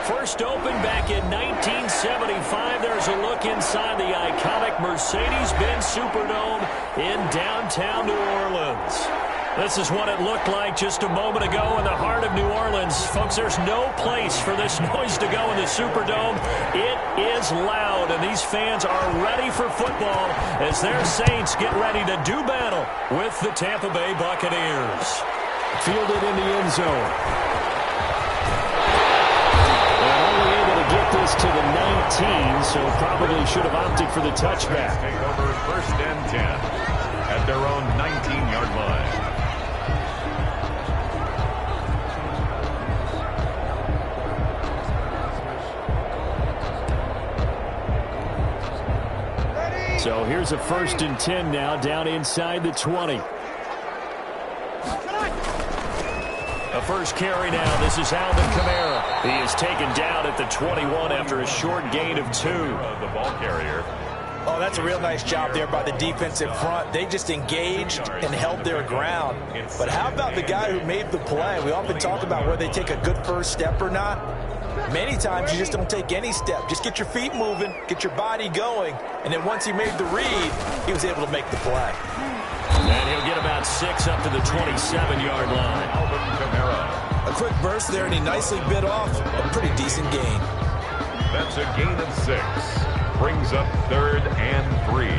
First opened back in 1975. There's a look inside the iconic Mercedes-Benz Superdome in downtown New Orleans. This is what it looked like just a moment ago in the heart of New Orleans. Folks, there's no place for this noise to go in the Superdome. It is loud, and these fans are ready for football as their Saints get ready to do battle with the Tampa Bay Buccaneers. Fielded in the end zone. And only able to get this to the 19, so probably should have opted for the touchback. Take over 1st and 10 at their own 19-yard line. So here's a 1st and 10 now, down inside the 20. A first carry now. This is Alvin Kamara. He is taken down at the 21 after a short gain of 2. The ball carrier. Oh, that's a real nice job there by the defensive front. They just engaged and held their ground. But how about the guy who made the play? We often talk about whether they take a good first step or not. Many times you just don't take any step. Just get your feet moving, get your body going, and then once he made the read, he was able to make the play. And he'll get about 6 up to the 27-yard line. Alvin Kamara. A quick burst there, and he nicely bit off a pretty decent gain. That's a gain of 6. Brings up 3rd and 3.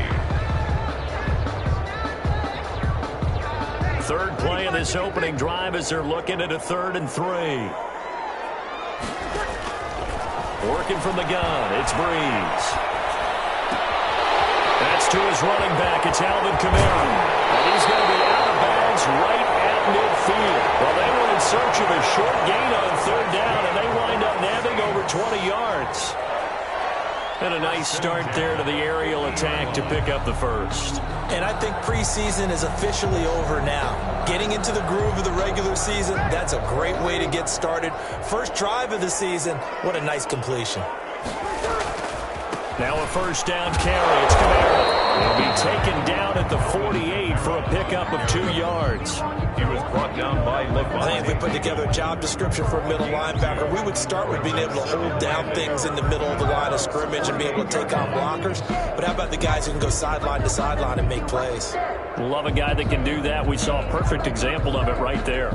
Third play of this opening drive as they're looking at a 3rd and 3. Working from the gun, it's Breeze. That's to his running back, it's Alvin Kamara. And he's going to be out of bounds right at midfield. Well, they were in search of a short gain on 3rd down, and they wind up nabbing over 20 yards. And a nice start there to the aerial attack to pick up the first. And I think preseason is officially over now. Getting into the groove of the regular season, that's a great way to get started. First drive of the season, what a nice completion. Now a first down carry. It's Kamara. He'll be taken down at the 48 for a pickup of 2 yards. He was brought down by Levine. I think if we put together a job description for a middle linebacker, we would start with being able to hold down things in the middle of the line of scrimmage and be able to take on blockers. But how about the guys who can go sideline to sideline and make plays? Love a guy that can do that. We saw a perfect example of it right there.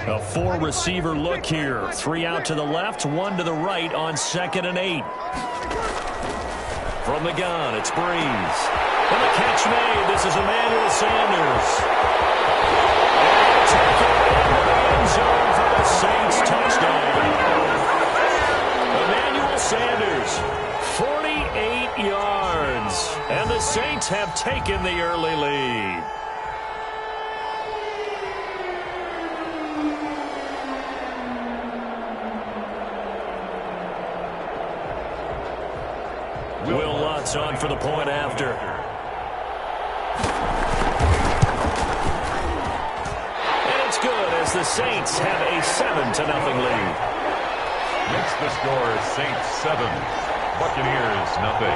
A 4-receiver look here. 3 out to the left, 1 to the right on 2nd and 8. From the gun, it's Breeze. And the catch made. This is Emmanuel Sanders. And taken in the end zone for the Saints touchdown. Emmanuel Sanders, 48 yards. And the Saints have taken the early lead. Will Lutz on for the point after. And it's good as the Saints have a 7-0 lead. Makes the score Saints 7, Buccaneers 0.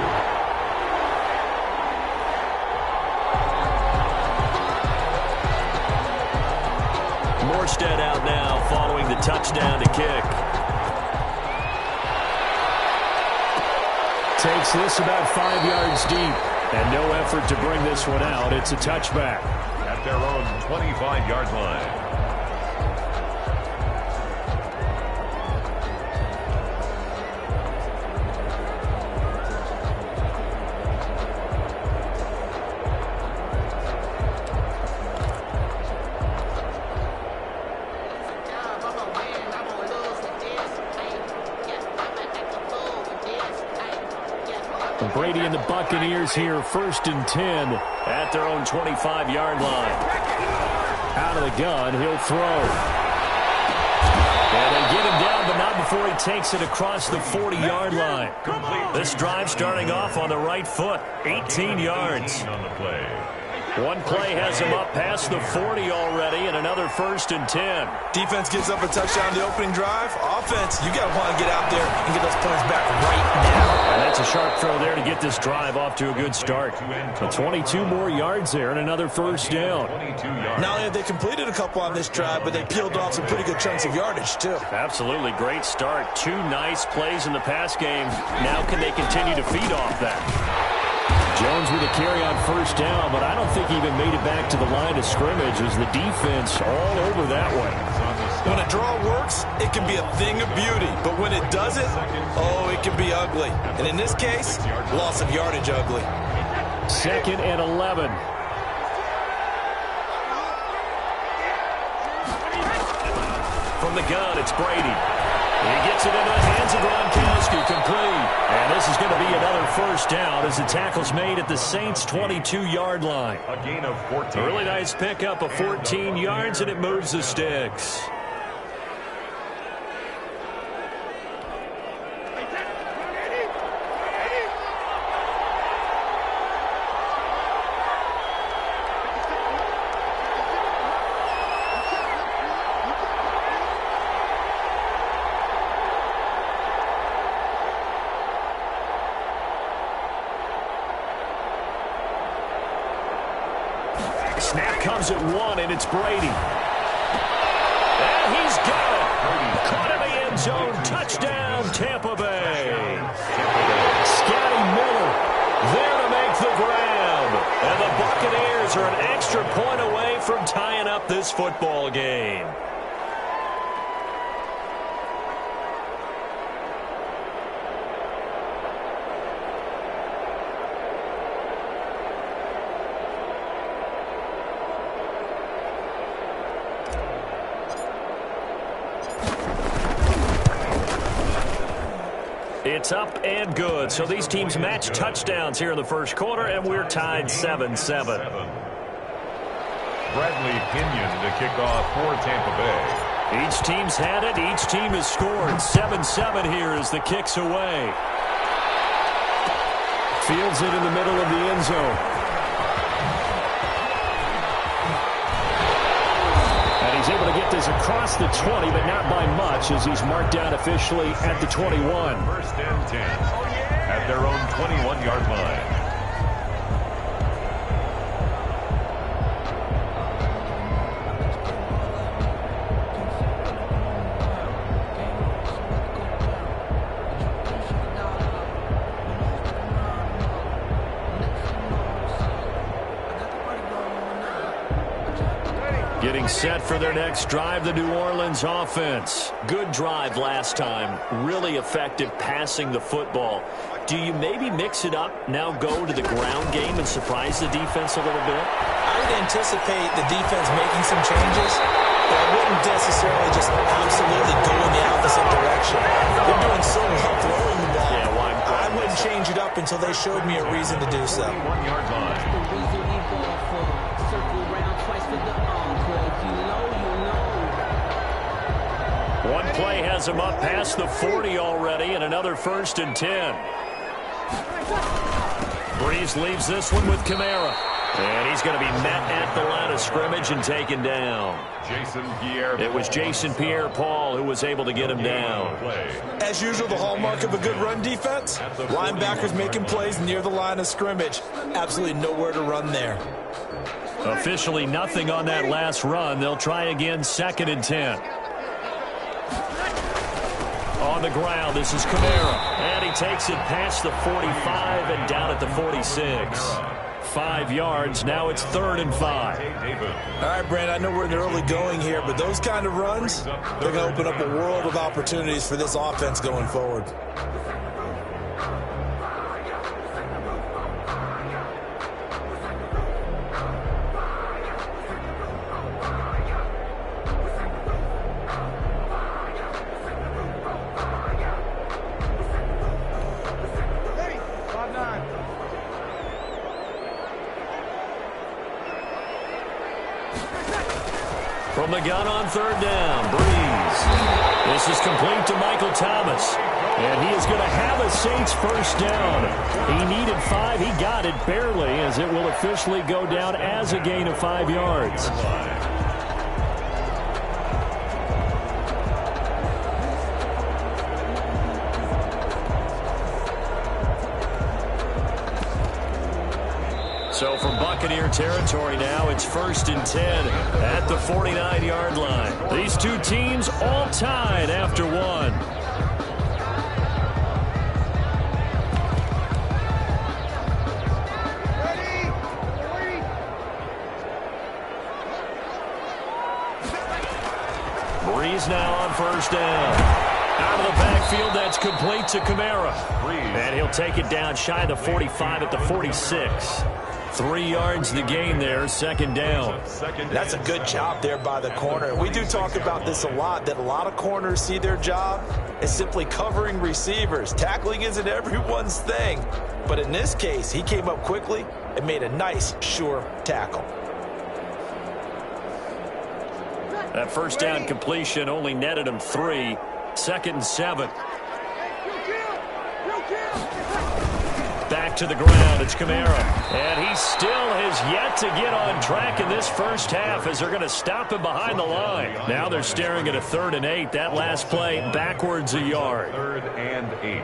Morstead out now following the touchdown to kick. Takes this about 5 yards deep. And no effort to bring this one out. It's a touchback. At their own 25-yard line. Brady and the Buccaneers here, 1st and 10 at their own 25-yard line. Out of the gun, he'll throw. And they get him down, but not before he takes it across the 40-yard line. This drive starting off on the right foot, 18 yards. On the play. One play has him up past the 40 already, and another 1st and 10. Defense gives up a touchdown the opening drive. Offense, you got to want to get out there and get those points back right now. And that's a sharp throw there to get this drive off to a good start. So 22 more yards there and another 1st down. Not only have they completed a couple on this drive, but they peeled off some pretty good chunks of yardage, too. Absolutely great start. 2 nice plays in the pass game. Now can they continue to feed off that? Jones with a carry on 1st down, but I don't think he even made it back to the line of scrimmage as the defense all over that way. When a draw works, it can be a thing of beauty. But when it doesn't, oh, it can be ugly. And in this case, loss of yardage ugly. 2nd and 11. From the gun, it's Brady. He gets it into the hands of Gronkowski, complete. And this is going to be another 1st down as the tackle's made at the Saints' 22-yard line. A gain of 14. A really nice pickup of 14 yards, and it moves the sticks. Snap comes at 1, and it's Brady. And he's got it. Caught in the end zone. Touchdown, Tampa Bay. Scotty Miller there to make the grab. And the Buccaneers are an extra point away from tying up this football game. It's up and good. So these teams match touchdowns here in the 1st quarter, and we're tied 7-7. Bradley Pinion to kick off for Tampa Bay. Each team's had it. Each team has scored. 7-7 here as the kick's away. Fields it in the middle of the end zone. And he's able to get this across the 20, but not by much as he's marked down officially at the 21. 1st and 10 at their own 21-yard line. Getting set for their next drive, the New Orleans offense. Good drive last time. Really effective passing the football. Do you maybe mix it up, now go to the ground game and surprise the defense a little bit? I would anticipate the defense making some changes, but I wouldn't necessarily just absolutely go in the opposite direction. They're doing so well throwing the ball. Yeah, well, I wouldn't change it up until they showed me a reason to do so. 1-yard line. One play has him up past the 40 already, and another 1st and 10. Breeze leaves this one with Kamara. And he's going to be met at the line of scrimmage and taken down. It was Jason Pierre-Paul who was able to get him down. As usual, the hallmark of a good run defense, linebackers making plays near the line of scrimmage. Absolutely nowhere to run there. Officially nothing on that last run. They'll try again, 2nd and 10. On the ground, this is Kamara. And he takes it past the 45 and down at the 46. 5 yards. Now it's 3rd and 5. All right, Brandon, I know we're in the early going here, but those kind of runs, they're going to open up a world of opportunities for this offense going forward. From the gun on third down, Breeze. This is complete to Michael Thomas. And he is going to have a Saints first down. He needed 5. He got it barely, as it will officially go down as a gain of 5 yards. So from Buccaneer territory now, it's 1st and 10 at the 49-yard line. These two teams all tied after one. Breeze now on first down. Out of the backfield, that's complete to Kamara. And he'll take it down shy of the 45 at the 46. 3 yards the gain there, 2nd down. That's a good job there by the corner. We do talk about this a lot, that a lot of corners see their job as simply covering receivers. Tackling isn't everyone's thing. But in this case, he came up quickly and made a nice, sure tackle. That first down completion only netted him 3. 2nd and 7. Back to the ground, it's Kamara. And he still has yet to get on track in this first half, as they're going to stop him behind the line. Now they're staring at a 3rd and 8. That last play backwards a yard. 3rd and 8.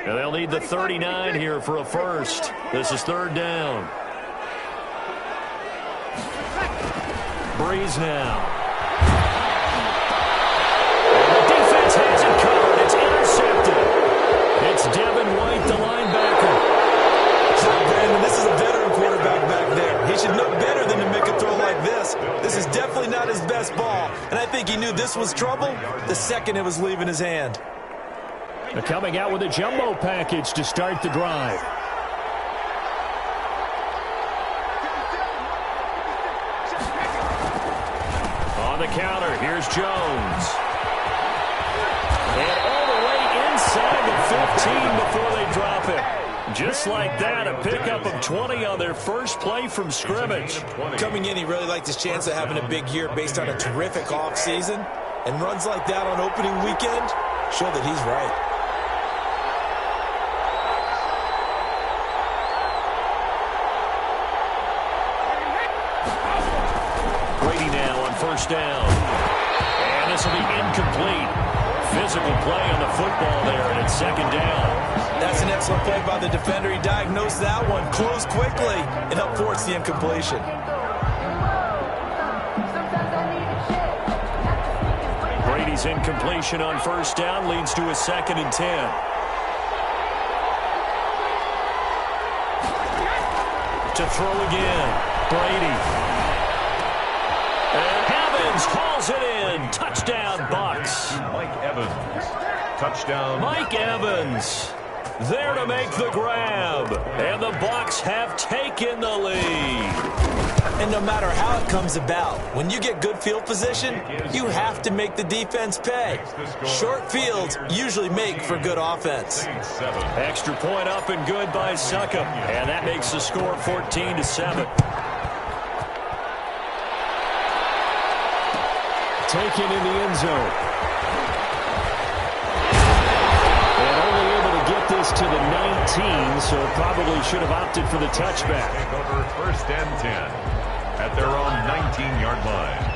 And they'll need the 39 here for a first. This is 3rd down. Breeze now. And the defense has it covered. It's intercepted. It's Devin White, the linebacker. Brandon, this is a veteran quarterback back there. He should know better than to make a throw like this. This is definitely not his best ball. And I think he knew this was trouble the second it was leaving his hand. They're coming out with a jumbo package to start the drive. On the counter, here's Jones. And all the way inside the 15 before they drop it. Just like that, a pickup of 20 on their first play from scrimmage. Coming in, he really liked his chance of having a big year based on a terrific offseason. And runs like that on opening weekend show that he's right. First down. And this will be incomplete. Physical play on the football there, and it's 2nd down. That's an excellent play by the defender. He diagnosed that one, closed quickly, and helped force the incompletion. Brady's incompletion on first down leads to a 2nd and 10. To throw again, Brady. And Evans hauls it in. Touchdown, Bucs. Mike Evans. Touchdown. Mike Evans there to make the grab. And the Bucs have taken the lead. And no matter how it comes about, when you get good field position, you have to make the defense pay. Short fields usually make for good offense. Extra point up and good by Succop. And that makes the score 14-7. Taken in the end zone. And only able to get this to the 19, so probably should have opted for the touchback. Take over 1st and 10 at their own 19-yard line.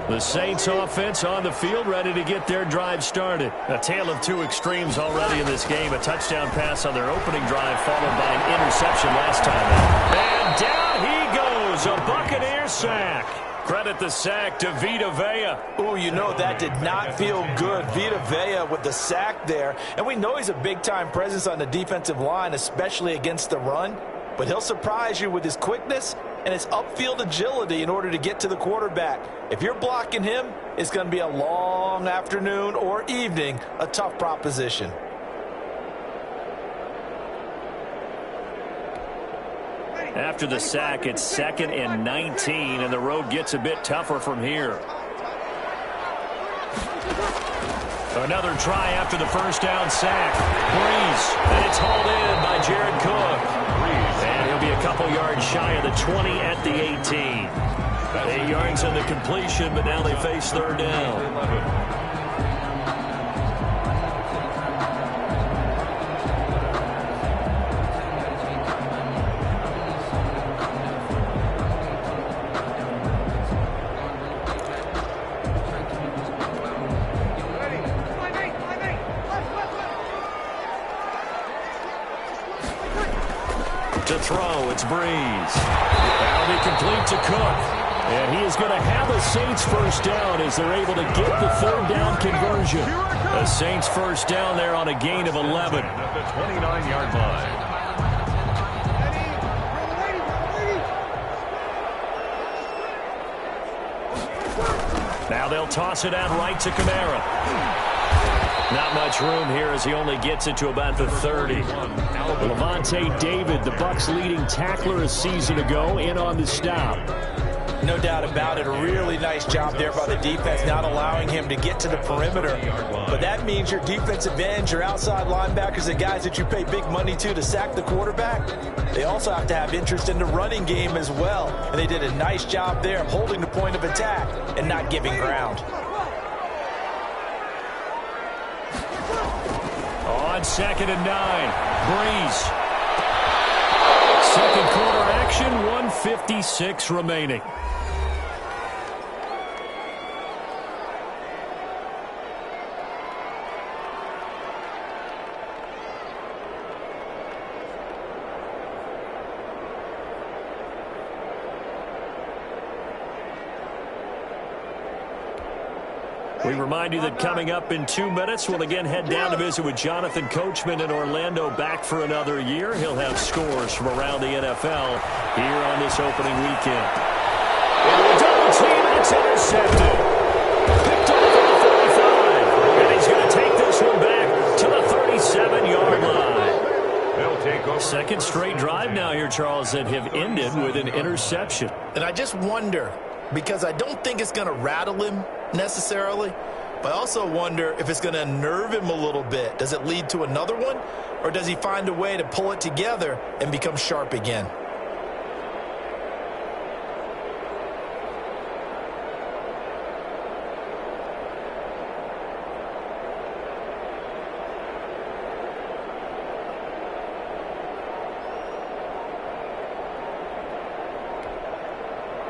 The Saints offense on the field, ready to get their drive started. A tale of two extremes already in this game. A touchdown pass on their opening drive, followed by an interception last time out. And down he goes, a Buccaneer sack. Credit the sack to Vita Vea. Ooh, you know that did not feel good. Vita Vea with the sack there. And we know he's a big-time presence on the defensive line, especially against the run. But he'll surprise you with his quickness and his upfield agility in order to get to the quarterback. If you're blocking him, it's going to be a long afternoon or evening, a tough proposition. After the sack, it's 2nd and 19, and the road gets a bit tougher from here. Another try after the first down sack. Breeze, and it's hauled in by Jared Cook. And he'll be a couple yards shy of the 20 at the 18. 8 yards on the completion, but now they face 3rd down. To throw, it's Breeze. That'll be complete to Cook. And he is going to have a Saints first down as they're able to get the 3rd down conversion. A Saints first down there on a gain of 11. At the 29-yard line. Now they'll toss it out right to Kamara. Not much room here as he only gets it to about the 30. Levante David, the Bucs' leading tackler a season ago, in on the stop. No doubt about it. A really nice job there by the defense, not allowing him to get to the perimeter. But that means your defensive ends, your outside linebackers, the guys that you pay big money to sack the quarterback, they also have to have interest in the running game as well. And they did a nice job there of holding the point of attack and not giving ground. On 2nd and 9, Breeze. 2nd quarter action, 1:56 remaining. We remind you that coming up in 2 minutes, we'll again head down to visit with Jonathan Coachman in Orlando, back for another year. He'll have scores from around the NFL here on this opening weekend. Into a double team, and it's intercepted. Picked off at the 35, and he's going to take this one back to the 37-yard line. They'll take over. Second straight drive now here, Charles, that have ended with an interception. And I just wonder, because I don't think it's going to rattle him necessarily, but I also wonder if it's going to unnerve him a little bit. Does it lead to another one, or does he find a way to pull it together and become sharp again?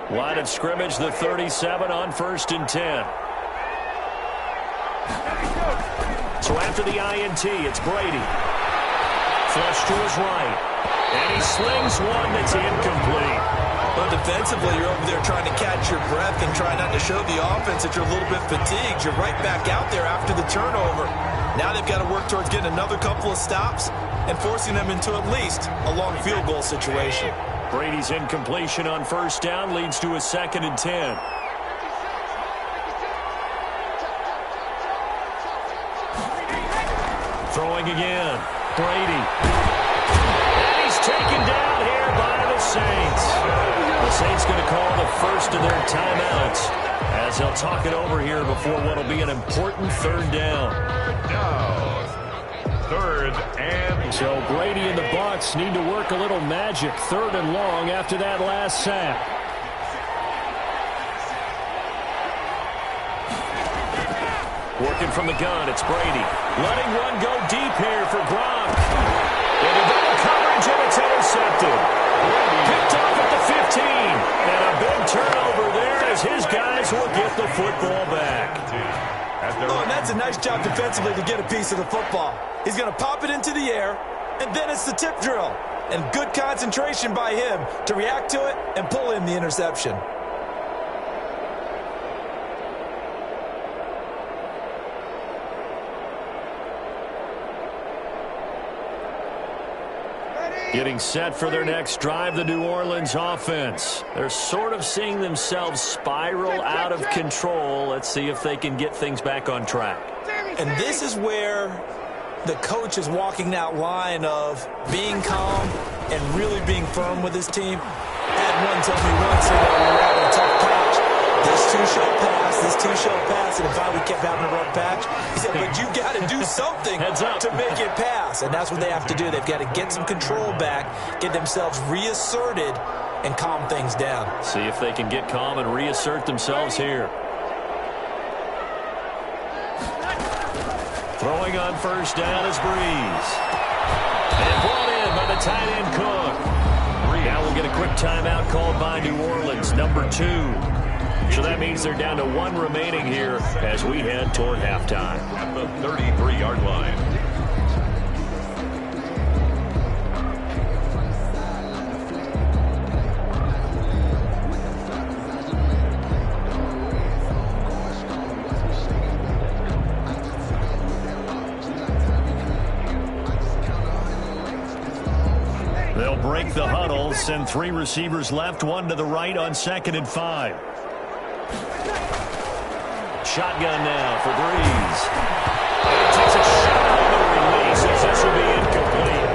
Line of scrimmage, the 37 on 1st and 10. So after the INT, it's Brady. Flush to his right. And he slings one that's incomplete. Well, defensively, you're over there trying to catch your breath and try not to show the offense that you're a little bit fatigued. You're right back out there after the turnover. Now they've got to work towards getting another couple of stops and forcing them into at least a long field goal situation. Brady's incompletion on 1st down leads to a 2nd and 10. Throwing again. Brady. And he's taken down here by the Saints. The Saints going to call the first of their timeouts as they'll talk it over here before what will be an important 3rd down. 3rd and... So Brady and the Bucs need to work a little magic. 3rd and long after that last sack. Working from the gun, it's Brady. Letting one go deep here for Gronk. Into double coverage, and it's intercepted. Picked off at the 15. And a big turnover there as his guys will get the football back. Oh, and that's a nice job defensively to get a piece of the football. He's going to pop it into the air, and then it's the tip drill. And good concentration by him to react to it and pull in the interception. Getting set for their next drive, the New Orleans offense. They're sort of seeing themselves spiral out of control. Let's see if they can get things back on track. And this is where the coach is walking that line of being calm and really being firm with his team. I had one tell me once, we were having a tough patch. This too shall pass, this too shall pass. And if I would kept having a rough patch, he said, but you got to do something to make it pass. And that's what they have to do. They've got to get some control back, get themselves reasserted, and calm things down. See if they can get calm and reassert themselves here. Throwing on first down is Breeze. And brought in by the tight end Cook. Now we'll get a quick timeout called by New Orleans, number 2. So that means they're down to 1 remaining here as we head toward halftime. At the 33-yard line. They'll break the huddle, send 3 receivers left, 1 to the right on 2nd and 5. Shotgun now for Breeze. And takes a shot on the release as this will be incomplete.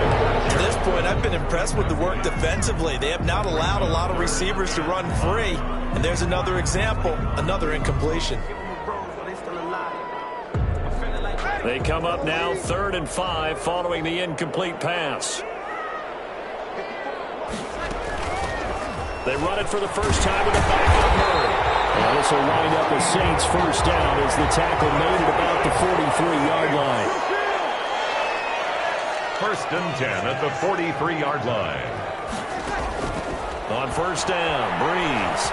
To this point, I've been impressed with the work defensively. They have not allowed a lot of receivers to run free. And there's another example, another incompletion. They come up now 3rd and 5 following the incomplete pass. They run it for the first time with a backup Murray. And this will wind up with Saints first down as the tackle made at about the 43-yard line. 1st and 10 at the 43-yard line. On first down, Breeze.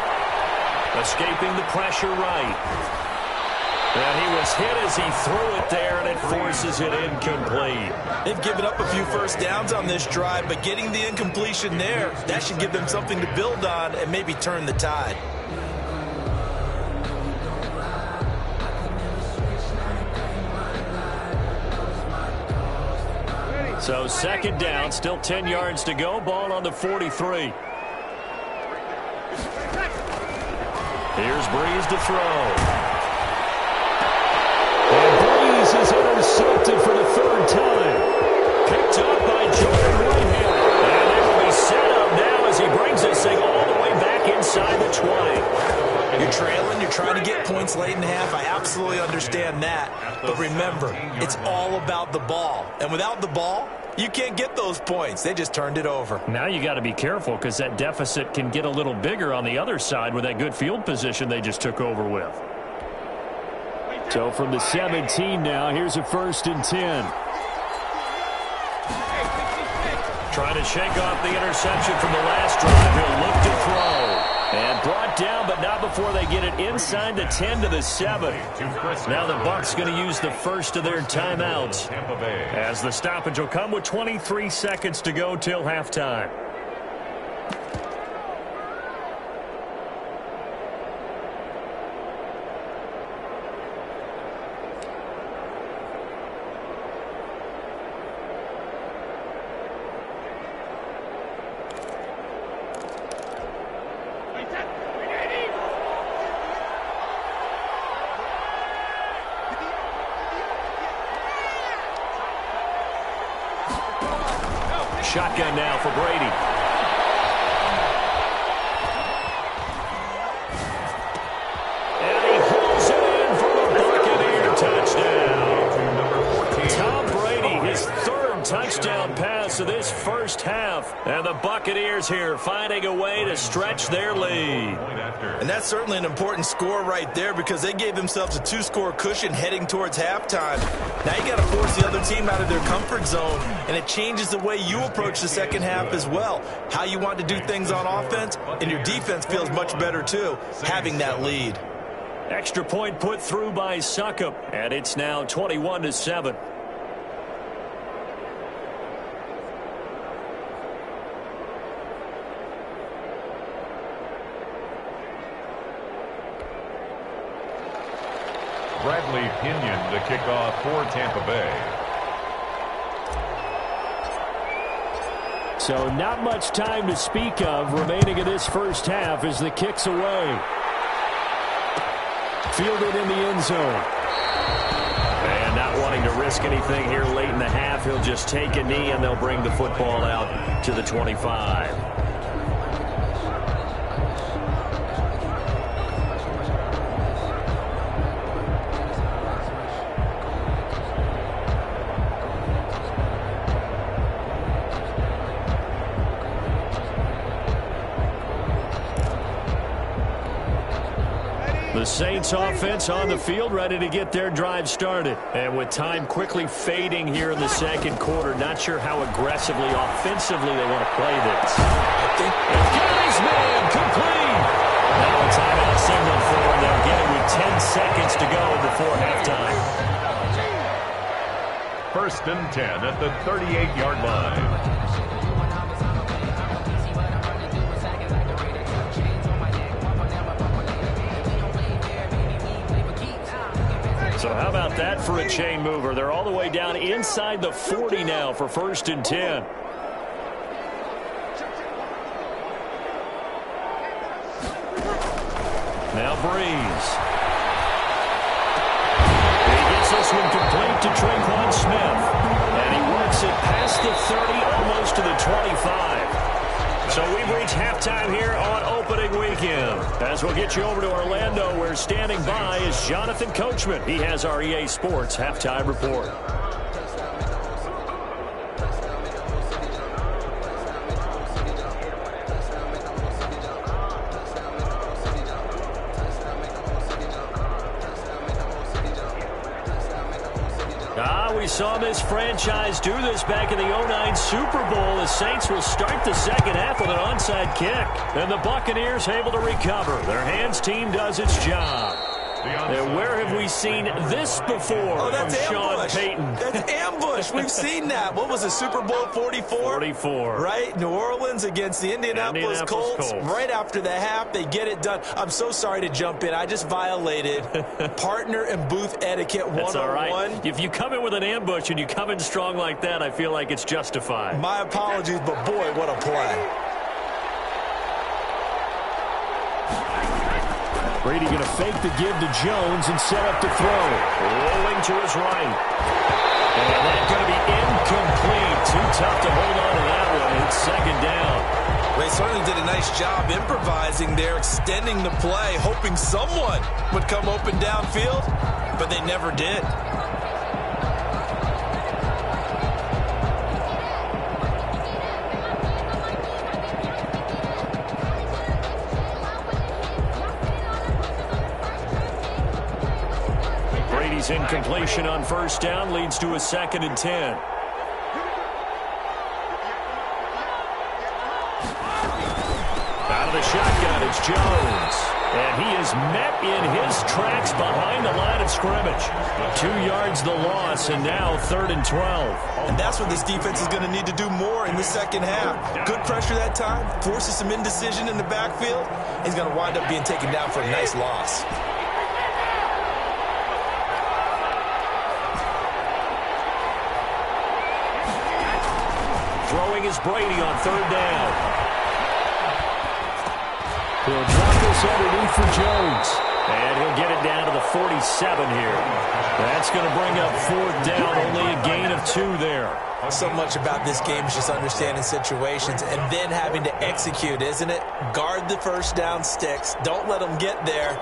Escaping the pressure right. And he was hit as he threw it there, and it forces it incomplete. They've given up a few first downs on this drive, but getting the incompletion there, that should give them something to build on and maybe turn the tide. So 2nd down, still 10 yards to go. Ball on the 43. Here's Breeze to throw. And Breeze is intercepted for the 3rd time. Picked up by Jordan Whitehead. And they will be set up now as he brings this thing all the way back inside the 20. You're trailing, you're trying to get points late in the half. I absolutely understand that. But remember, it's all about the ball. And without the ball, you can't get those points. They just turned it over. Now you got to be careful because that deficit can get a little bigger on the other side with that good field position they just took over with. So from the 17 now, here's a 1st and 10. Trying to shake off the interception from the last drive. He'll look to throw. And brought down, but not before they get it inside the 10 to the 7. Now the Bucs going to use the first of their timeouts as the stoppage will come with 23 seconds to go till halftime. Shotgun now for Brady. And he hauls it in for the Buccaneer touchdown. Tom Brady, his 3rd touchdown pass of this first half. And the Buccaneers here finding a way to stretch their lead. And that's certainly an important score right there because they gave themselves a 2-score cushion heading towards halftime. Now you got to force the other team out of their comfort zone, and it changes the way you approach the second half as well. How you want to do things on offense, and your defense feels much better too, having that lead. Extra point put through by Succop, and it's now 21-7. Bradley Pinion to kick off for Tampa Bay. So not much time to speak of remaining in this first half as the kick's away. Fielded in the end zone. And not wanting to risk anything here late in the half, he'll just take a knee and they'll bring the football out to the 25. The Saints offense on the field, ready to get their drive started. And with time quickly fading here in the second quarter, not sure how aggressively, offensively they want to play this. Guy's man, complete. Now a timeout signal for them. They'll get it with 10 seconds to go before halftime. 1st and 10 at the 38-yard line. So how about that for a chain mover? They're all the way down inside the 40 now for 1st and 10. Now Breeze. He gets this one complete to Traquan Smith. And he works it past the 30, almost to the 25. So we've reached halftime here on opening weekend. As we'll get you over to Orlando, where standing by is Jonathan Coachman. He has our EA Sports halftime report. We saw this franchise do this back in the 09 Super Bowl. The Saints will start the second half with an onside kick. And the Buccaneers able to recover. Their hands team does its job. And where have we seen this before from Sean Payton? That's ambush. We've seen that. What was it, Super Bowl 44? 44. Right? New Orleans against the Indianapolis Colts. Right after the half, they get it done. I'm so sorry to jump in. I just violated partner and booth etiquette 101. That's all right. If you come in with an ambush and you come in strong like that, I feel like it's justified. My apologies, but boy, what a play. Brady going to fake the give to Jones and set up to throw. Rolling to his right. And that's going to be incomplete. Too tough to hold on to that one. It's second down. They certainly did a nice job improvising there, extending the play, hoping someone would come open downfield, but they never did. Incompletion on first down leads to a 2nd and 10. Out of the shotgun, it's Jones. And he is met in his tracks behind the line of scrimmage. 2 yards the loss, and now 3rd and 12. And that's what this defense is going to need to do more in the second half. Good pressure that time, forces some indecision in the backfield. He's going to wind up being taken down for a nice loss. Throwing is Brady on 3rd down. He'll drop this underneath for Jones. And he'll get it down to the 47 here. That's going to bring up 4th down, only a gain of 2 there. So much about this game is just understanding situations and then having to execute, isn't it? Guard the first down sticks. Don't let them get there. And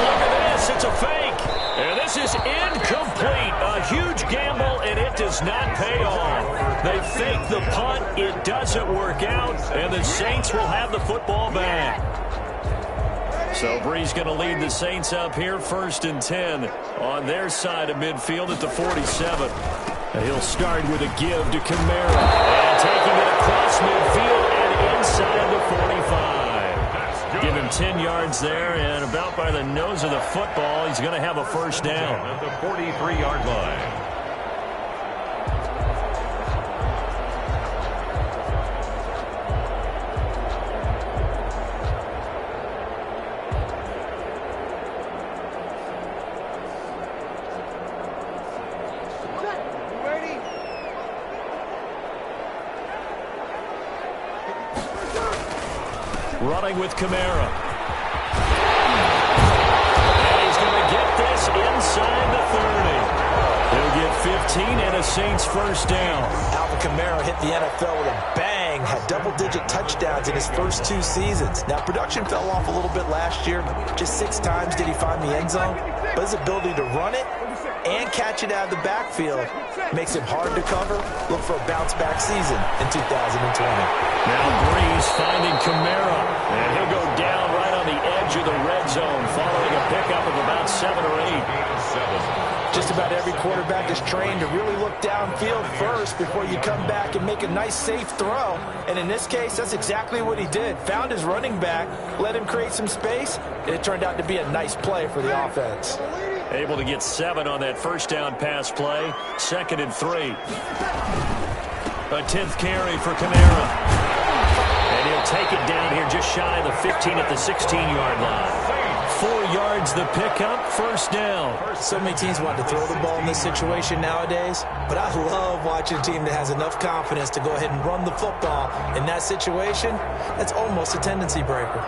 look at this. It's a fake. And this is incomplete. A huge gamble, and it does not pay off. They fake the punt. It doesn't work out, and the Saints will have the football back. So Breeze going to lead the Saints up here, 1st and 10 on their side of midfield at the 47. And he'll start with a give to Kamara. And taking it across midfield and inside the 45. Give him 10 yards there, and about by the nose of the football, he's going to have a first down. At the 43-yard line. Running with Kamara. And he's going to get this inside the 30. He'll get 15 and a Saints first down. Alvin Kamara hit the NFL with a bang, had double-digit touchdowns in his first 2 seasons. Now, production fell off a little bit last year. Just 6 times did he find the end zone. But his ability to run it and catch it out of the backfield makes him hard to cover. Look for a bounce-back season in 2020. Now Breeze finding Kamara. And he'll go down right on the edge of the red zone following a pickup of about 7 or 8. Just about every quarterback is trained to really look downfield first before you come back and make a nice, safe throw. And in this case, that's exactly what he did. Found his running back, let him create some space, and it turned out to be a nice play for the offense. Able to get 7 on that first down pass play. 2nd and 3. A 10th carry for Kamara. And he'll take it down here just shy of the 15 at the 16-yard line. 4 yards the pickup, first down. So many teams want to throw the ball in this situation nowadays, but I love watching a team that has enough confidence to go ahead and run the football. In that situation, that's almost a tendency breaker.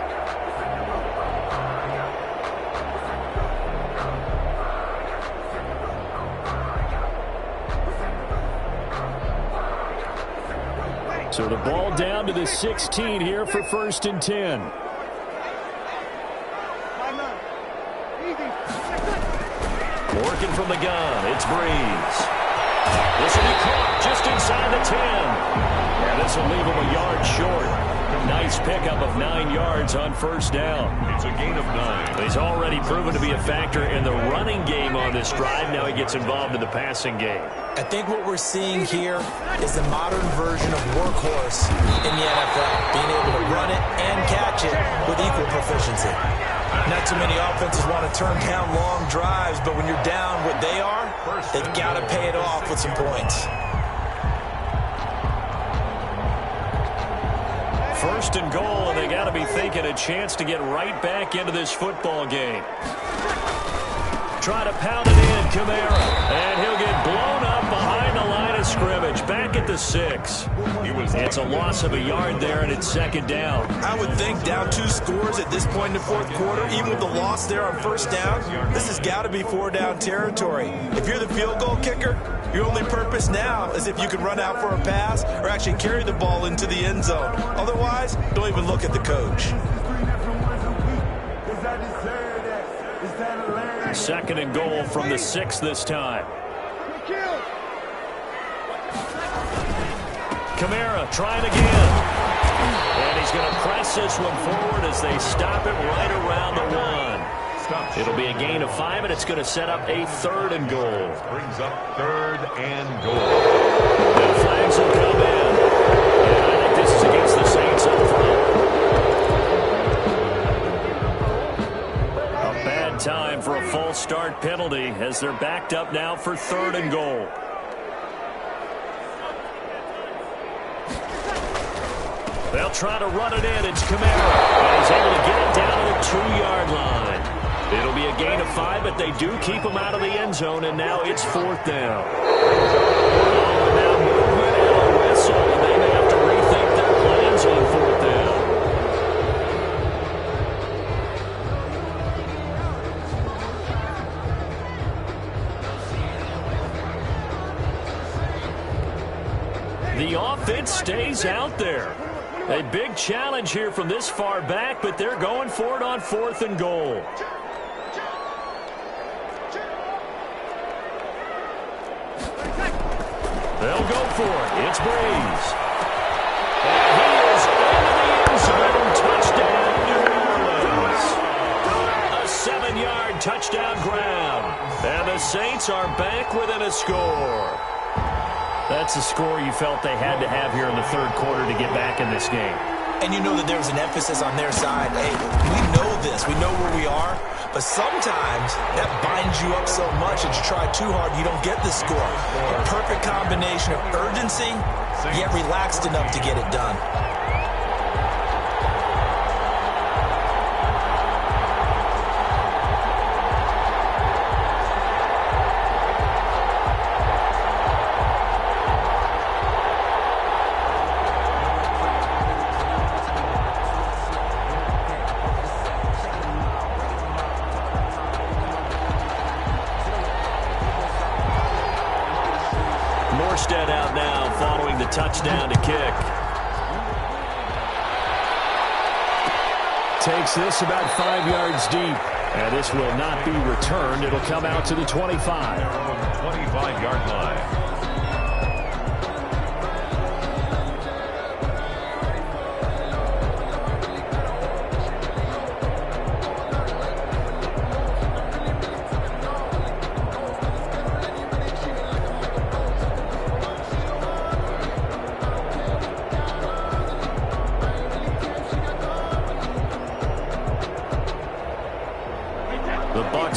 So the ball down to the 16 here for 1st and 10. Working from the gun, it's Breeze. This will be caught just inside the 10. And this will leave him a yard short. Nice pickup of 9 yards on first down. It's a gain of 9. He's already proven to be a factor in the running game on this drive. Now he gets involved in the passing game. I think what we're seeing here is the modern version of workhorse in the NFL, being able to run it and catch it with equal proficiency. Not too many offenses want to turn down long drives, but when you're down what they are, they've got to pay it off with some points. 1st and goal, and they got to be thinking a chance to get right back into this football game. Try to pound it in, Kamara. And he'll get blown up behind the line of scrimmage. Back at the 6. It's a loss of a yard there, and it's 2nd down. I would think down 2 scores at this point in the 4th quarter, even with the loss there on first down, this has got to be 4-down territory. If you're the field goal kicker, your only purpose now is if you can run out for a pass or actually carry the ball into the end zone. Otherwise, don't even look at the coach. 2nd and goal from the 6 this time. Kamara trying again. And he's going to press this one forward as they stop it right around the 1. It'll be a gain of 5, and it's going to set up a 3rd and goal. Brings up 3rd and goal. And flags will come in. And I think this is against the Saints up front. A bad time for a false start penalty as they're backed up now for 3rd and goal. They'll try to run it in. It's Kamara. And he's able to get it down to the 2-yard line. It'll be a gain of 5, but they do keep him out of the end zone, and now it's 4th down. Now movement and a whistle, and they may have to rethink their plans on 4th down. The offense stays out there. A big challenge here from this far back, but they're going for it on 4th and goal. They'll go for it. It's Breeze. And he is into the end zone. Touchdown, New Orleans. A 7-yard touchdown grab. And the Saints are back within a score. That's a score you felt they had to have here in the 3rd quarter to get back in this game. And you know that there was an emphasis on their side. Hey, we know this. We know where we are. But sometimes that binds you up so much that you try too hard, you don't get the score. A perfect combination of urgency, yet relaxed enough to get it done. touchdown to kick. Takes this about 5 yards deep. And this will not be returned. It'll come out to the 25. 25-yard line.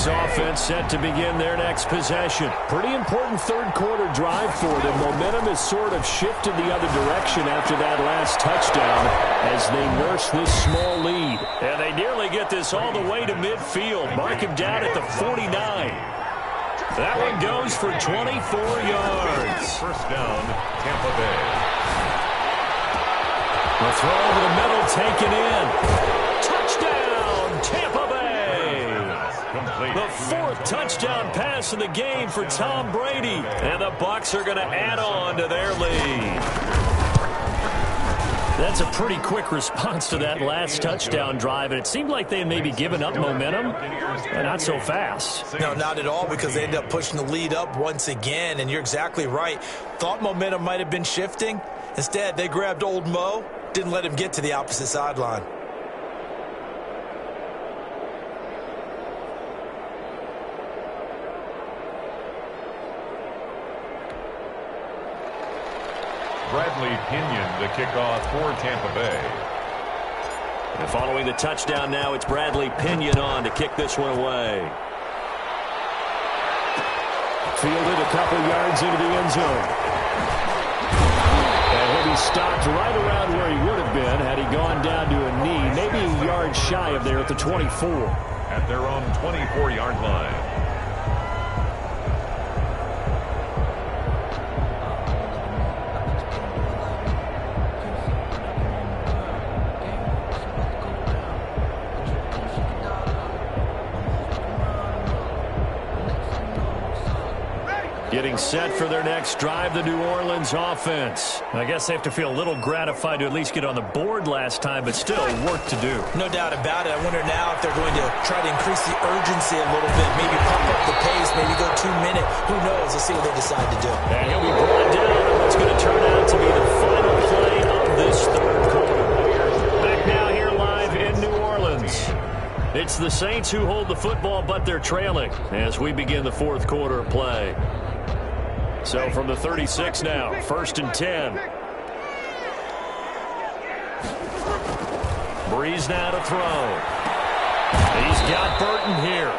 Offense set to begin their next possession. Pretty important third quarter drive for them. Momentum has sort of shifted the other direction after that last touchdown as they nurse this small lead. And they nearly get this all the way to midfield. Mark him down at the 49. That one goes for 24 yards. First down, Tampa Bay. The throw over the middle taken in. Touchdown, Tampa Bay. The fourth touchdown pass of the game for Tom Brady. And the Bucs are going to add on to their lead. That's a pretty quick response to that last touchdown drive. And it seemed like they had maybe given up momentum. But not so fast. No, not at all, because they ended up pushing the lead up once again. And you're exactly right. Thought momentum might have been shifting. Instead, they grabbed old Mo. Didn't let him get to the opposite sideline. Bradley Pinion, the kickoff for Tampa Bay. And following the touchdown now, it's Bradley Pinion on to kick this one away. Fielded a couple yards into the end zone. And he'll be stopped right around where he would have been had he gone down to a knee, maybe a yard shy of there at the 24. At their own 24-yard line. Getting set for their next drive, the New Orleans offense. I guess they have to feel a little gratified to at least get on the board last time, but still work to do. No doubt about it. I wonder now if they're going to try to increase the urgency a little bit, maybe pump up the pace, maybe go 2 minute. Who knows? Let's see what they decide to do. And he'll be brought down on what's going to turn out to be the final play of this third quarter. Back now here live in New Orleans. It's the Saints who hold the football, but they're trailing as we begin the fourth quarter of play. So from the 36 now, 1st and 10. Breeze now to throw. He's got Burton here.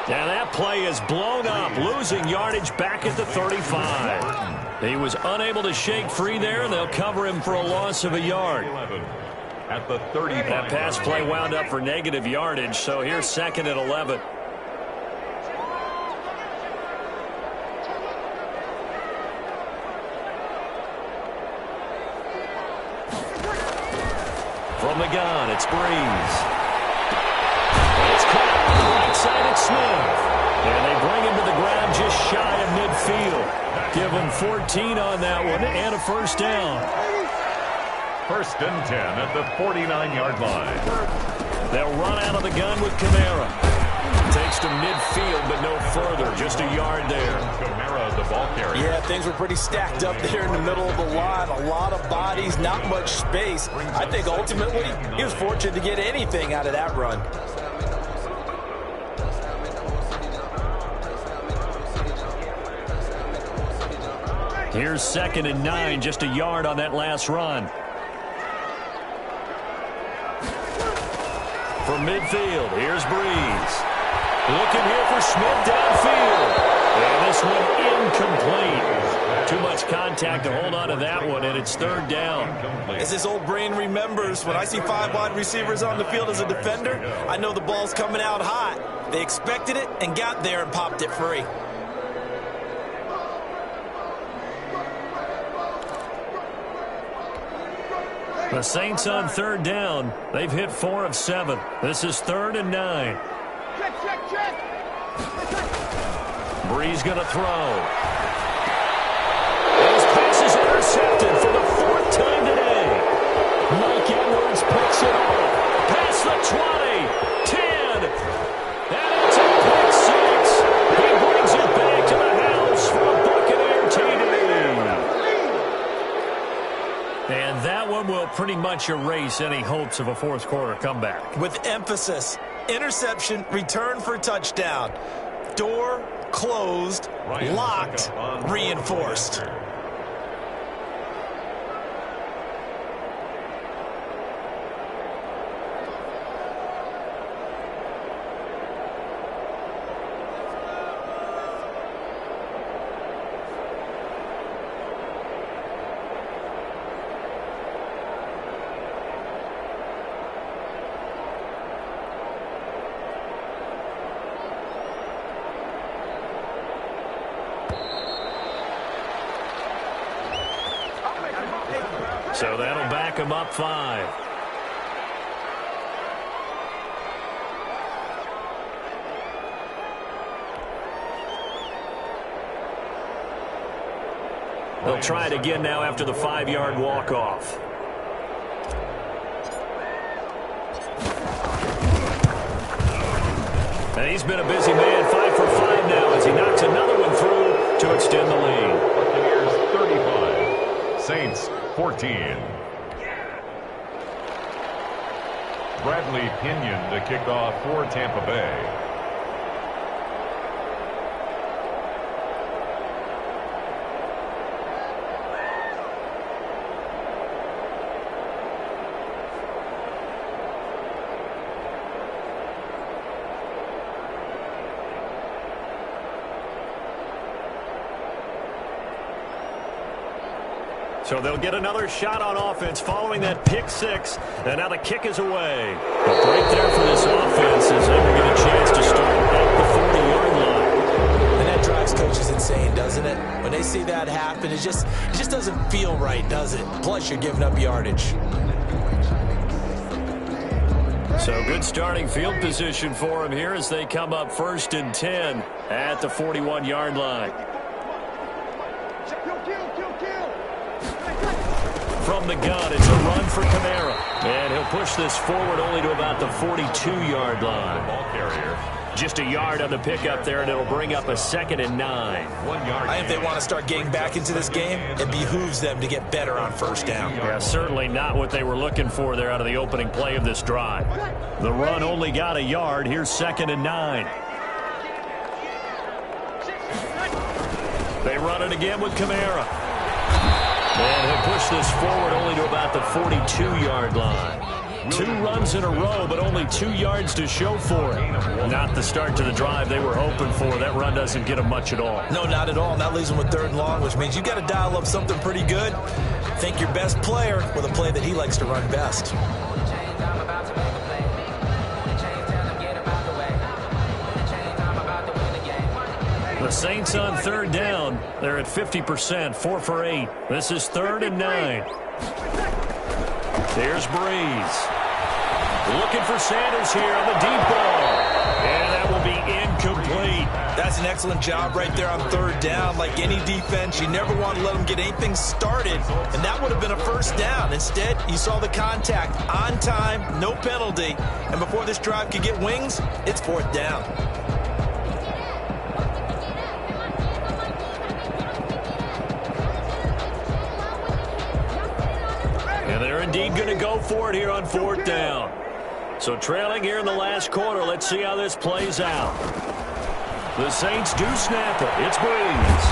And that play is blown up, losing yardage back at the 35. He was unable to shake free there, and they'll cover him for a loss of a yard. At the 35. That pass play wound up for negative yardage, so here's 2nd and 11. From the gun, it's Breeze. It's caught on the right side at Smith. And they bring him to the ground just shy of midfield. Give him 14 on that one and a first down. 1st and 10 at the 49-yard line. They'll run out of the gun with Kamara. Takes to midfield, but no further. Just a yard there. Kamara, the ball carrier. Yeah, things were pretty stacked up there in the middle of the line. A lot of bodies, not much space. I think ultimately he was fortunate to get anything out of that run. Here's 2nd and 9, just a yard on that last run. From midfield, here's Breeze. Looking here for Smith downfield. And this one incomplete. Too much contact to hold on to that one, and it's 3rd down. As this old brain remembers, when I see 5 wide receivers on the field as a defender, I know the ball's coming out hot. They expected it and got there and popped it free. The Saints on 3rd down. They've hit 4 of 7. This is 3rd and 9. Breeze going to throw. His pass is intercepted for the Mike Edwards picks it off. Past the 20, 10, and it's a pick six. He brings it back to the house for a Buccaneer TD. And that one will pretty much erase any hopes of a fourth quarter comeback. With emphasis, interception, return for touchdown. Door closed, locked, reinforced. So that'll back him up 5. They'll try it again now after the 5-yard walk-off. And he's been a busy man, 5 for 5 now as he knocks another one through to extend the lead. Buccaneers 35, Saints 14. Bradley Pinion to kick off for Tampa Bay. So they'll get another shot on offense following that pick six. And now the kick is away. But right there for this offense as they will get a chance to start at the 40-yard line. And that drives coaches insane, doesn't it? When they see that happen, it just doesn't feel right, does it? Plus, you're giving up yardage. So good starting field position for them here as they come up 1st and 10 at the 41-yard line. From the gun, it's a run for Kamara. And he'll push this forward only to about the 42-yard line. Ball carrier. Just a yard on the pickup there, and it'll bring up a 2nd and 9. 1 yard. If they want to start getting back into this game, it behooves them to get better on first down. Yeah, certainly not what they were looking for there out of the opening play of this drive. The run only got a yard. Here's 2nd and 9. They run it again with Kamara. And he'll push this forward only to about the 42-yard line. 2 runs in a row, but only 2 yards to show for it. Not the start to the drive they were hoping for. That run doesn't get them much at all. No, not at all. And that leaves them with 3rd and long, which means you got to dial up something pretty good. Think your best player with a play that he likes to run best. The Saints on 3rd down. They're at 50%, 4 for 8. This is 3rd and 9. There's Breeze. Looking for Sanders here on the deep ball. And that will be incomplete. That's an excellent job right there on 3rd down. Like any defense, you never want to let them get anything started. And that would have been a 1st down. Instead, you saw the contact on time, no penalty. And before this drive could get wings, it's 4th down. And they're indeed going to go for it here on 4th down. So trailing here in the last quarter, let's see how this plays out. The Saints do snap it. It's Breeze.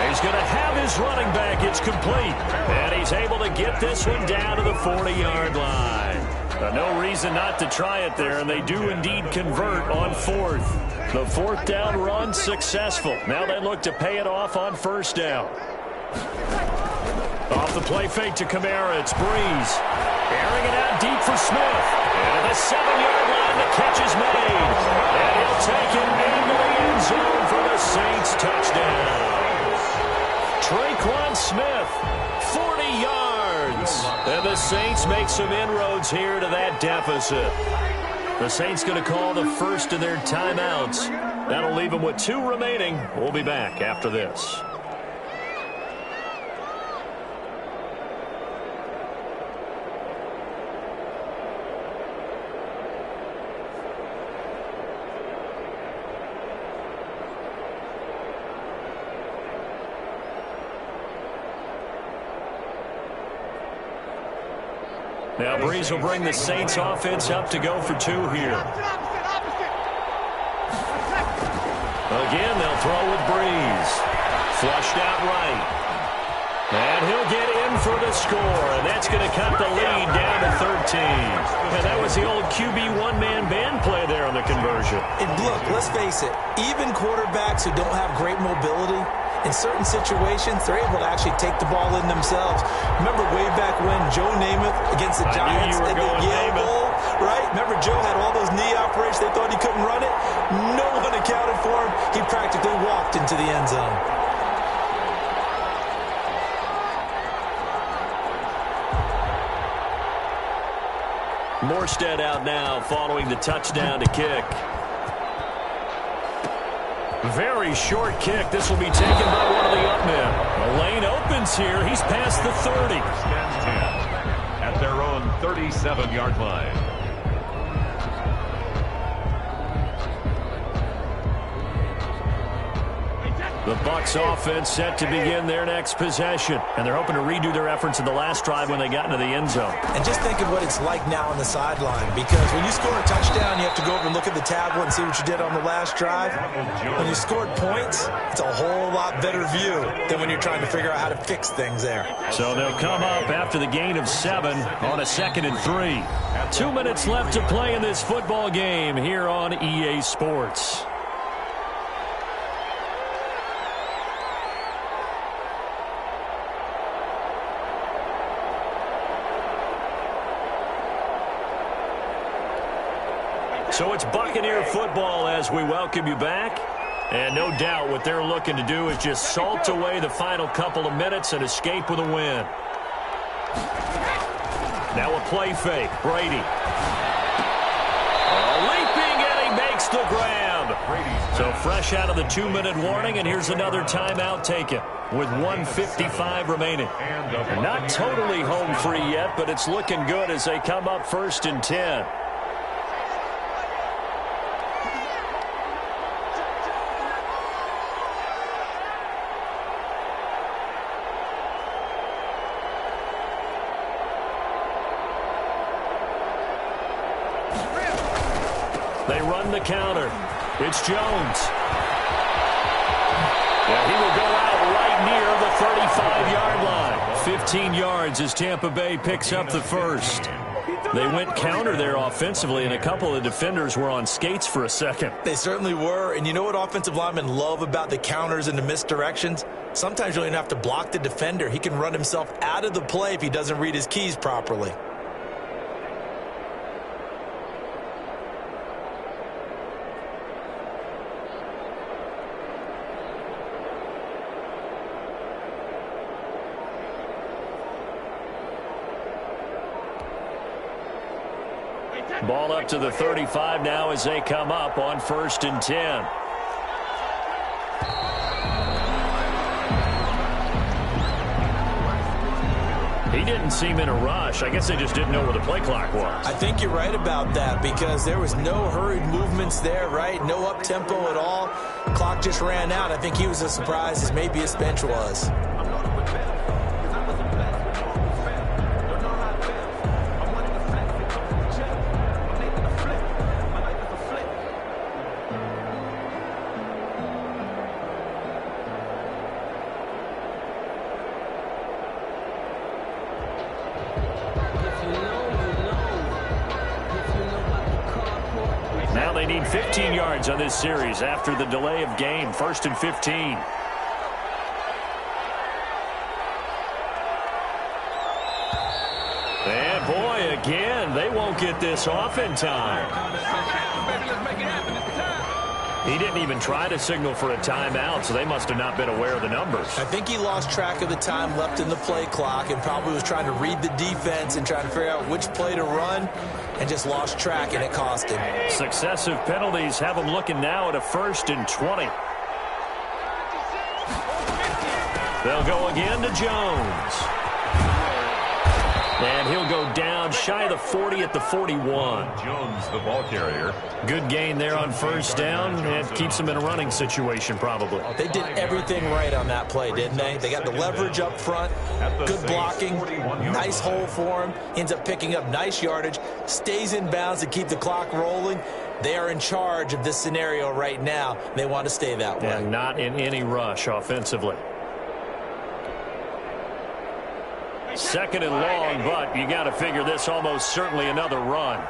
He's going to have his running back. It's complete. And he's able to get this one down to the 40-yard line. No reason not to try it there, and they do indeed convert on 4th. The 4th down run successful. Now they look to pay it off on 1st down. Off the play fake to Kamara, it's Breeze. Airing it out deep for Smith. And at the 7-yard line, the catch is made. And he'll take it into the end zone for the Saints touchdown. Traquan Smith, 40 yards. And the Saints make some inroads here to that deficit. The Saints going to call the first of their timeouts. That'll leave them with 2 remaining. We'll be back after this. Now Breeze will bring the Saints offense up to go for 2 here. Again, they'll throw with Breeze. Flushed out right. And he'll get in for the score, and that's going to cut the lead down to 13. And that was the old QB one-man band play there on the conversion. And look, let's face it, even quarterbacks who don't have great mobility, in certain situations, they're able to actually take the ball in themselves. Remember way back when Joe Namath against the Giants at the Yale Bowl, right? Remember Joe had all those knee operations. They thought he couldn't run it. No one accounted for him. He practically walked into the end zone. Morstead out now following the touchdown to kick. Very short kick. This will be taken by one of the up men. The lane opens here. He's past the 30. At their own 37-yard line. The Bucs offense set to begin their next possession. And they're hoping to redo their efforts in the last drive when they got into the end zone. And just think of what it's like now on the sideline. Because when you score a touchdown, you have to go over and look at the tablet and see what you did on the last drive. When you scored points, it's a whole lot better view than when you're trying to figure out how to fix things there. So they'll come up after the gain of 7 on a 2nd and 3. 2 minutes left to play in this football game here on EA Sports. So it's Buccaneer football as we welcome you back. And no doubt what they're looking to do is just salt away the final couple of minutes and escape with a win. Now a play fake. Brady. Leaping, and he makes the grab. So fresh out of the 2-minute warning, and here's another timeout taken with 1:55 remaining. And not totally home free yet, but it's looking good as they come up 1st and 10. They run the counter. It's Jones. Yeah, he will go out right near the 35-yard line. 15 yards as Tampa Bay picks up the first. They went counter there offensively, and a couple of defenders were on skates for a second. They certainly were, and you know what offensive linemen love about the counters and the misdirections? Sometimes you don't even have to block the defender. He can run himself out of the play if he doesn't read his keys properly. Ball up to the 35 now as they come up on 1st and 10. He didn't seem in a rush. I guess they just didn't know where the play clock was. I think you're right about that because there was no hurried movements there, right? No up-tempo at all. The clock just ran out. I think he was as surprised as maybe his bench was. Now they need 15 yards on this series after the delay of game. 1st and 15. And boy, again, they won't get this off in time. He didn't even try to signal for a timeout, so they must have not been aware of the numbers. I think he lost track of the time left in the play clock and probably was trying to read the defense and trying to figure out which play to run and just lost track, and it cost him. Successive penalties have him looking now at a 1st and 20. They'll go again to Jones. And he'll go down shy of the 40 at the 41. Jones, the ball carrier. Good gain there on first down. It keeps them in a running situation probably. They did everything right on that play, didn't they? They got the leverage up front, good blocking, nice hole for him. Ends up picking up nice yardage, stays in bounds to keep the clock rolling. They are in charge of this scenario right now. They want to stay that way. And not in any rush offensively. Second and long, but you got to figure this almost certainly another run.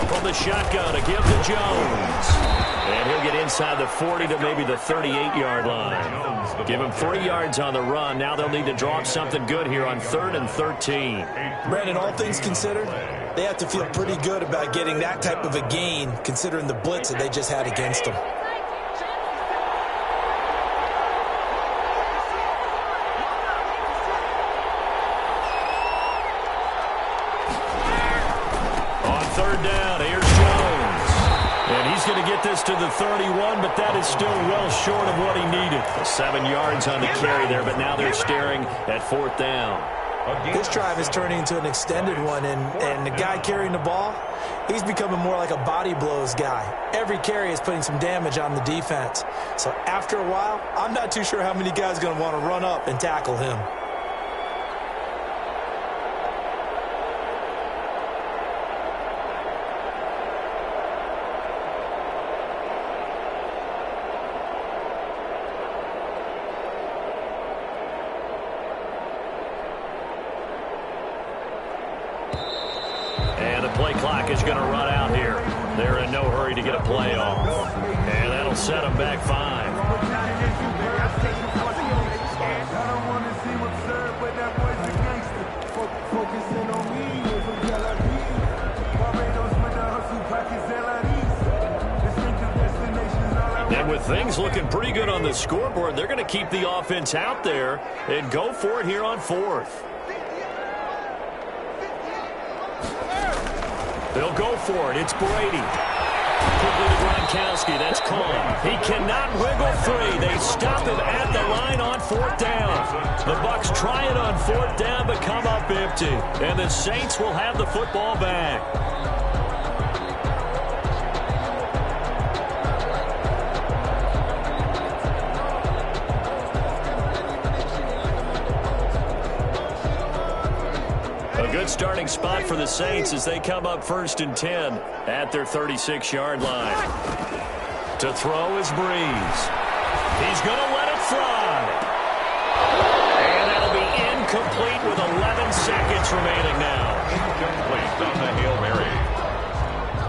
From the shotgun, a give to Jones. And he'll get inside the 40 to maybe the 38-yard line. Give him 3 yards on the run. Now they'll need to draw up something good here on 3rd and 13. Brandon, all things considered, they have to feel pretty good about getting that type of a gain, considering the blitz that they just had against them. Going to get this to the 31, but that is still well short of what he needed. 7 yards on the carry there, but now they're staring at 4th down. This drive is turning into an extended one, and the guy carrying the ball, he's becoming more like a body blows guy. Every carry is putting some damage on the defense. So after a while, I'm not too sure how many guys are going to want to run up and tackle him. Play clock is going to run out here. They're in no hurry to get a play off. And that'll set them back 5. And with things looking pretty good on the scoreboard, they're going to keep the offense out there and go for it here on 4th. They'll go for it. It's Brady. Quickly to Gronkowski. That's caught. He cannot wiggle free. They stop him at the line on 4th down. The Bucs try it on 4th down, but come up empty. And the Saints will have the football back. Good starting spot for the Saints as they come up 1st and 10 at their 36-yard line. To throw is Breeze. He's going to let it fly. And that'll be incomplete with 11 seconds remaining now. Incomplete on the Hail Mary.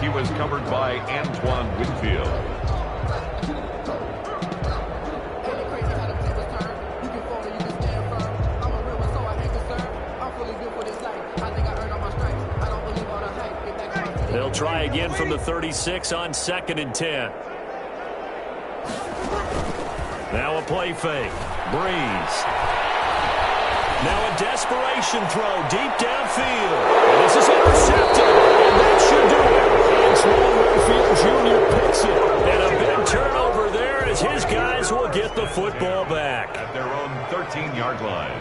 He was covered by Antoine Winfield. They'll try again from the 36 on 2nd and 10. Now a play fake. Breeze. Now a desperation throw deep downfield. And this is intercepted. And that should do it. Antoine Winfield Jr. picks it. And a big turnover there as his guys will get the football back. At their own 13-yard line.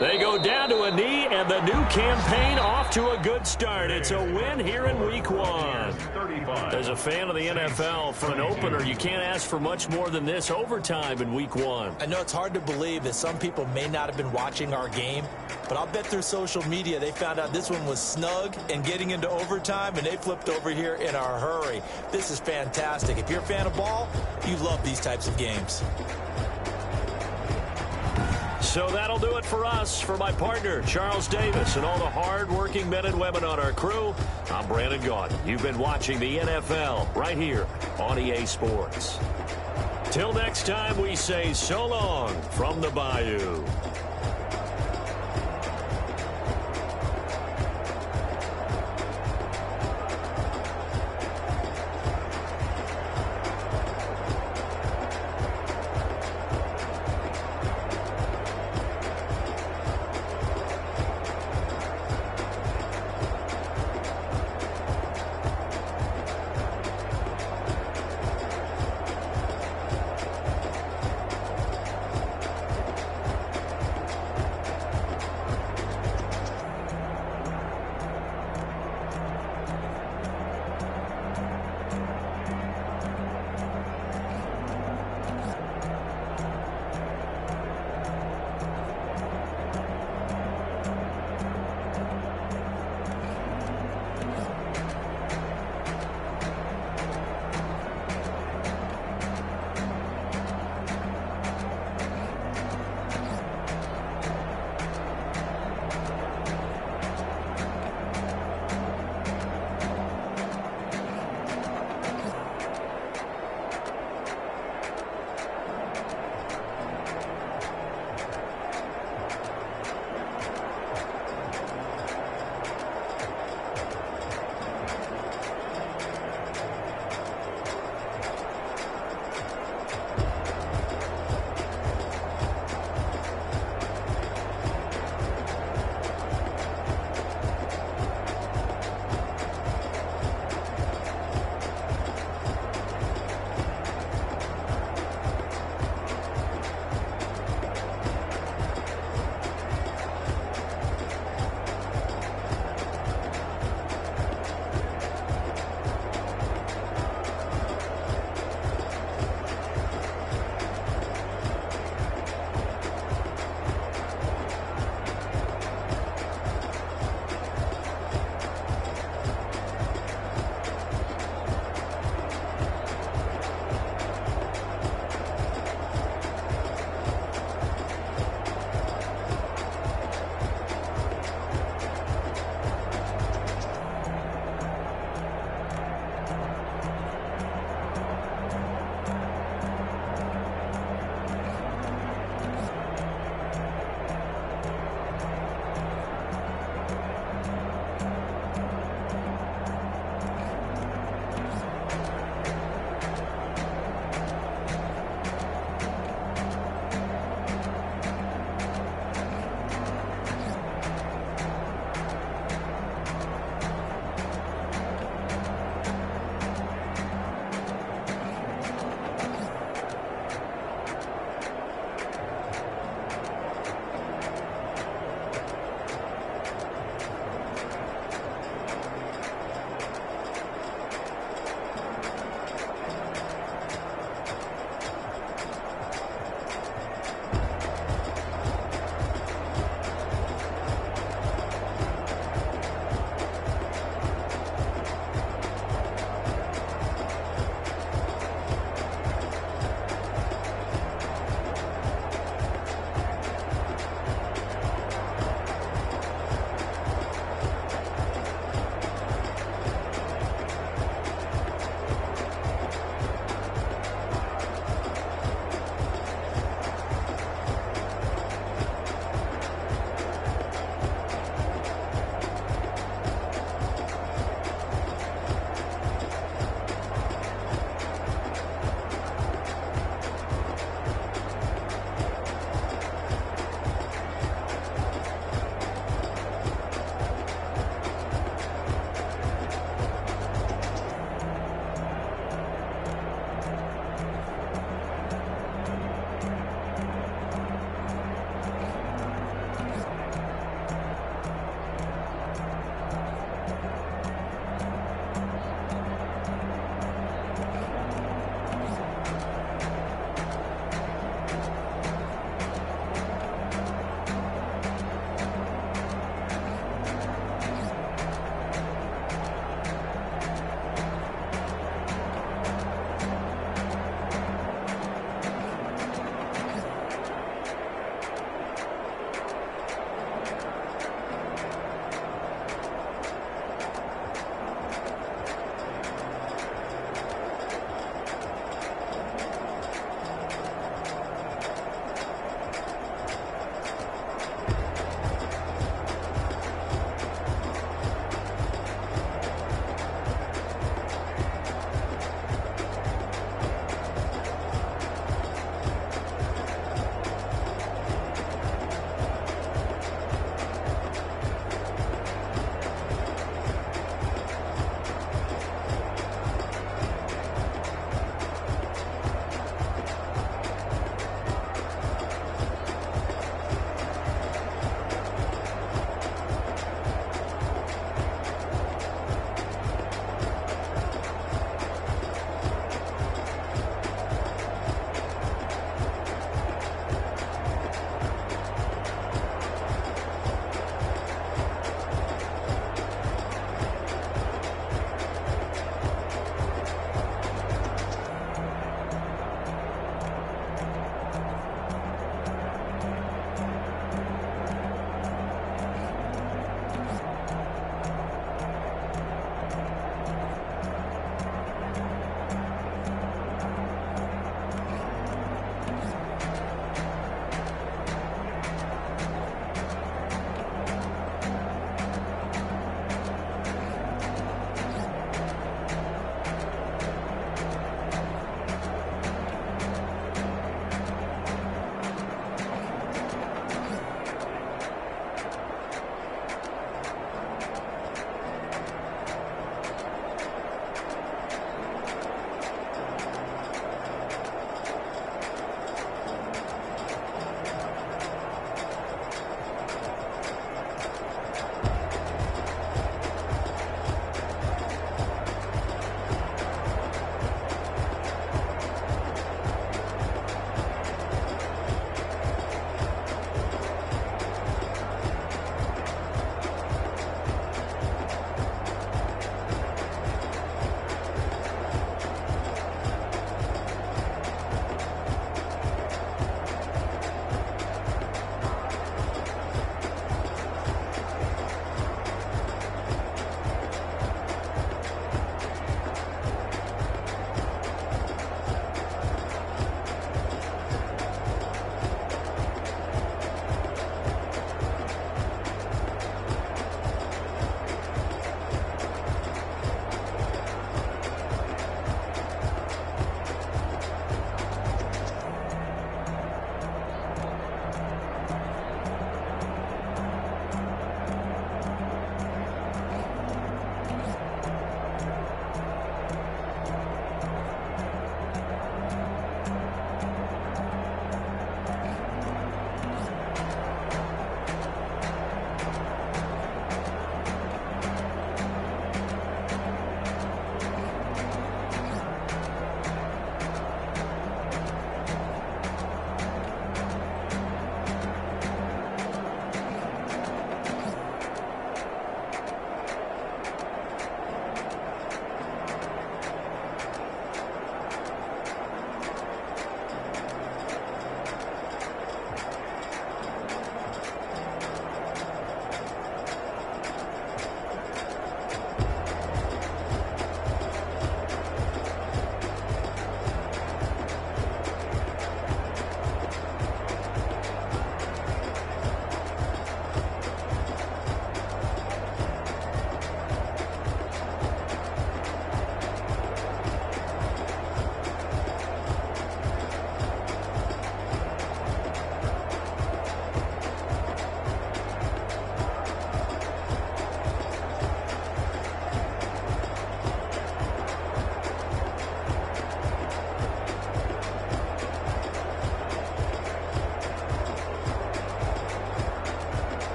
They go down to a knee, and the new campaign off to a good start. It's a win here in Week 1. As a fan of the NFL, for an opener, you can't ask for much more than this overtime in Week 1. I know it's hard to believe that some people may not have been watching our game, but I'll bet through social media they found out this one was snug and getting into overtime, and they flipped over here in a hurry. This is fantastic. If you're a fan of ball, you love these types of games. So that'll do it for us. For my partner, Charles Davis, and all the hard-working men and women on our crew, I'm Brandon Gaudin. You've been watching the NFL right here on EA Sports. Till next time, we say so long from the Bayou.